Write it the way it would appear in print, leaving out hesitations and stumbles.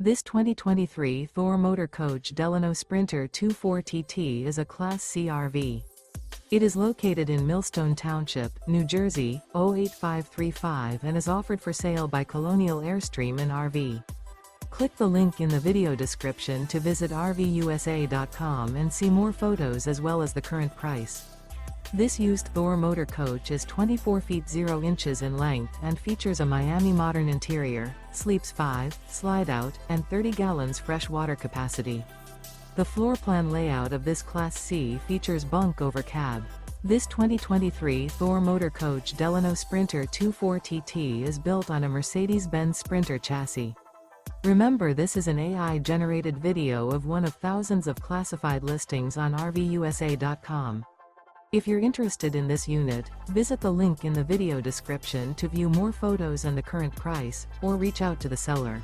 This 2023 Thor Motor Coach Delano Sprinter 24TT is a Class C RV. It is located in Millstone Township, New Jersey, 08535 and is offered for sale by Colonial Airstream RV. Click the link in the video description to visit RVUSA.com and see more photos as well as the current price. This used Thor motor coach is 24 feet 0 inches in length and features a Miami modern interior, sleeps 5, slide-out, and 30 gallons fresh water capacity. The floor plan layout of this Class C features bunk over cab. This 2023 Thor motor coach Delano Sprinter 24TT is built on a Mercedes-Benz Sprinter chassis. Remember, this is an AI-generated video of one of thousands of classified listings on RVUSA.com. If you're interested in this unit, visit the link in the video description to view more photos and the current price, or reach out to the seller.